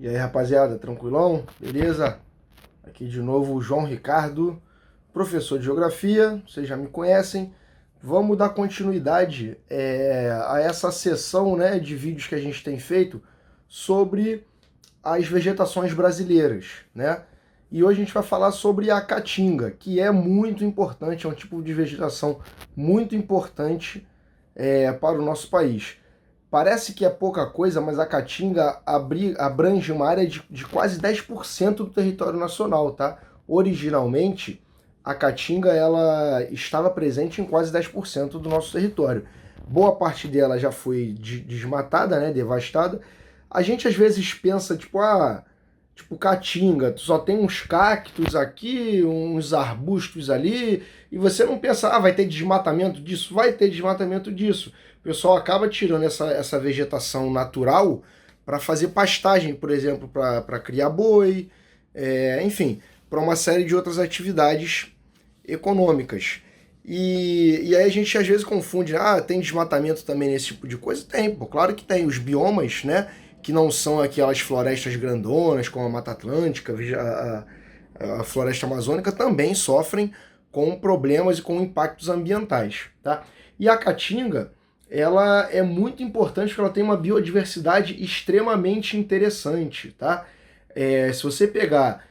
E aí, rapaziada, tranquilão? Beleza? Aqui de novo o João Ricardo, professor de Geografia, vocês já me conhecem. Vamos dar continuidade a essa sessão, né, de vídeos que a gente tem feito sobre as vegetações brasileiras, né? E hoje a gente vai falar sobre a caatinga, que é muito importante, é um tipo de vegetação muito importante para o nosso país. Parece que é pouca coisa, mas a Caatinga abrange uma área de quase 10% do território nacional, tá? Originalmente, a Caatinga ela estava presente em quase 10% do nosso território. Boa parte dela já foi desmatada, né, devastada. A gente às vezes pensa, tipo Caatinga, tu só tem uns cactos aqui, uns arbustos ali, e você não pensa, vai ter desmatamento disso? Vai ter desmatamento disso. O pessoal acaba tirando essa vegetação natural para fazer pastagem, por exemplo, para criar boi, enfim, para uma série de outras atividades econômicas. E aí a gente às vezes confunde, tem desmatamento também nesse tipo de coisa? Tem, pô, claro que tem. Os biomas, né, que não são aquelas florestas grandonas, como a Mata Atlântica, a floresta amazônica, também sofrem com problemas e com impactos ambientais, tá? E a caatinga, ela é muito importante porque ela tem uma biodiversidade extremamente interessante, tá? Se você pegar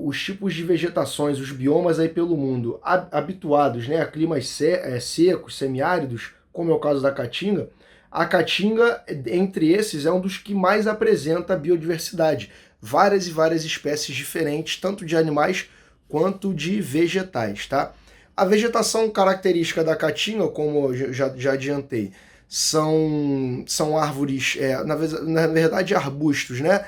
os tipos de vegetações, os biomas aí pelo mundo habituados, né, a climas secos, semiáridos, como é o caso da caatinga, a caatinga, entre esses, é um dos que mais apresenta biodiversidade. Várias e várias espécies diferentes, tanto de animais quanto de vegetais, tá? A vegetação característica da caatinga, como eu já adiantei, são árvores, na verdade arbustos, né?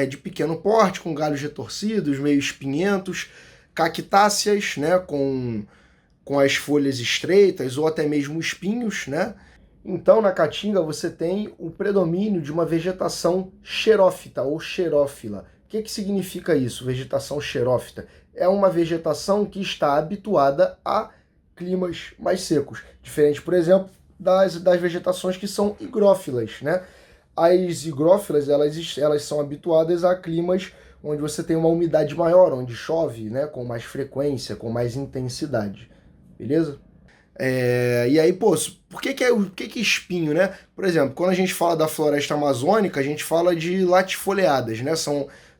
De pequeno porte, com galhos retorcidos, meio espinhentos, cactáceas, né? Com as folhas estreitas ou até mesmo espinhos, né? Então, na caatinga, você tem o predomínio de uma vegetação xerófita ou xerófila. O que significa isso, vegetação xerófita? É uma vegetação que está habituada a climas mais secos. Diferente, por exemplo, das vegetações que são higrófilas, né? As higrófilas, elas são habituadas a climas onde você tem uma umidade maior, onde chove, né, com mais frequência, com mais intensidade. Beleza? E aí, pô, por que espinho, né? Por exemplo, quando a gente fala da floresta amazônica, a gente fala de latifoliadas, né?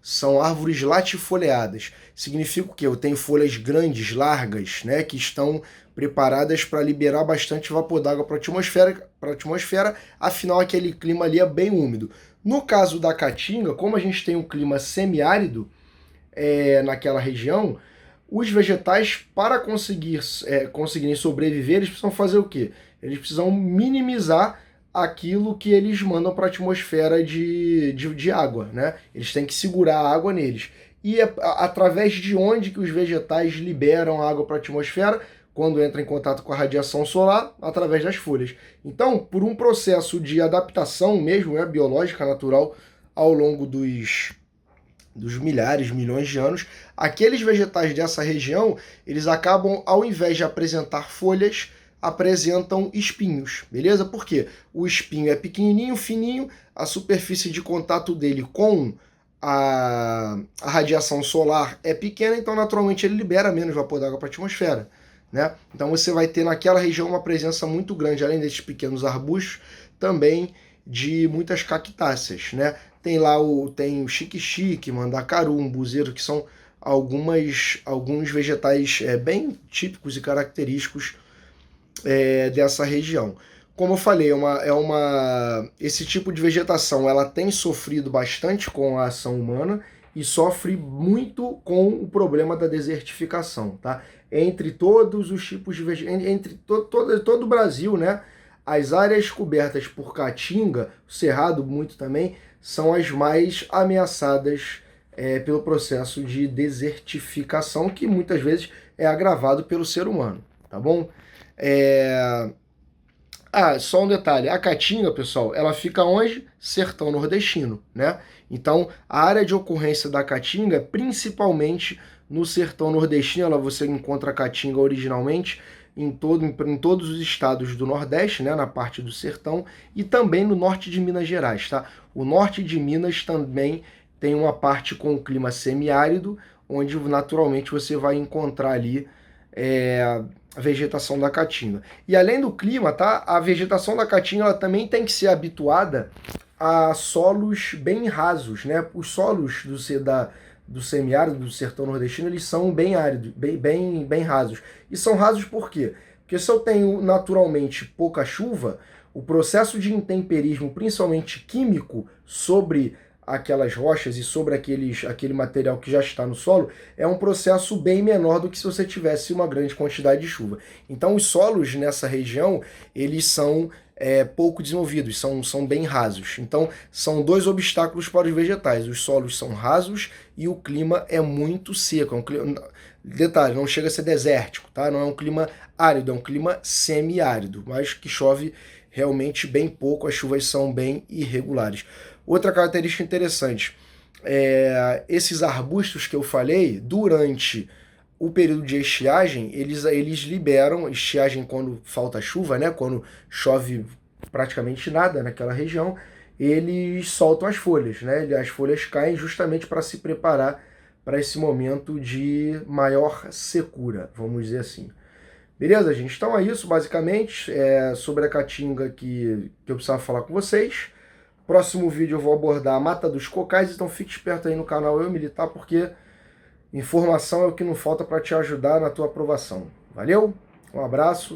São árvores latifoliadas. Significa o quê? Tem folhas grandes, largas, né? Que estão preparadas para liberar bastante vapor d'água para a atmosfera, afinal aquele clima ali é bem úmido. No caso da caatinga, como a gente tem um clima semiárido naquela região, os vegetais, para conseguirem sobreviver, eles precisam fazer o quê? Eles precisam minimizar aquilo que eles mandam para a atmosfera de água, né? Eles têm que segurar a água neles. E através de onde que os vegetais liberam a água para a atmosfera? Quando entra em contato com a radiação solar, através das folhas. Então, por um processo de adaptação mesmo, biológica, natural, ao longo dos milhares, milhões de anos, aqueles vegetais dessa região, eles acabam, ao invés de apresentar folhas, apresentam espinhos, beleza? Por quê? O espinho é pequenininho, fininho, a superfície de contato dele com a radiação solar é pequena, então naturalmente ele libera menos vapor d'água para a atmosfera, né? Então você vai ter naquela região uma presença muito grande, além desses pequenos arbustos, também de muitas cactáceas, né? Tem o xique-xique, mandacaru, umbuzeiro, que são alguns vegetais bem típicos e característicos dessa região. Como eu falei, esse tipo de vegetação ela tem sofrido bastante com a ação humana e sofre muito com o problema da desertificação, tá? Entre todos os tipos de vegetação, entre todo o Brasil, né? As áreas cobertas por caatinga, o cerrado muito também, são as mais ameaçadas pelo processo de desertificação, que muitas vezes é agravado pelo ser humano, tá bom? Só um detalhe, a caatinga, pessoal, ela fica onde? Sertão nordestino, né? Então, a área de ocorrência da caatinga é principalmente no sertão nordestino. Você encontra a caatinga originalmente em todos os estados do Nordeste, né, na parte do sertão, e também no norte de Minas Gerais, tá? O norte de Minas também tem uma parte com clima semiárido, onde naturalmente você vai encontrar ali a vegetação da caatinga. E além do clima, tá? A vegetação da caatinga ela também tem que ser habituada a solos bem rasos, né? Os solos do semiárido, do sertão nordestino, eles são bem áridos, bem rasos. E são rasos por quê? Porque se eu tenho naturalmente pouca chuva, o processo de intemperismo, principalmente químico, sobre aquelas rochas e sobre aquele material que já está no solo, é um processo bem menor do que se você tivesse uma grande quantidade de chuva. Então os solos nessa região, eles são pouco desenvolvidos, são bem rasos. Então são dois obstáculos para os vegetais. Os solos são rasos e o clima é muito seco. Detalhe, não chega a ser desértico, tá? Não é um clima árido, é um clima semiárido, mas que chove realmente bem pouco, as chuvas são bem irregulares. Outra característica interessante, esses arbustos que eu falei, durante o período de estiagem, eles liberam, estiagem quando falta chuva, né? Quando chove praticamente nada naquela região, eles soltam as folhas, né? As folhas caem justamente para se preparar para esse momento de maior secura, vamos dizer assim. Beleza, gente? Então é isso, basicamente, sobre a caatinga que eu precisava falar com vocês. Próximo vídeo eu vou abordar a mata dos cocais, então fique esperto aí no canal Eu Militar, porque informação é o que não falta para te ajudar na tua aprovação. Valeu? Um abraço.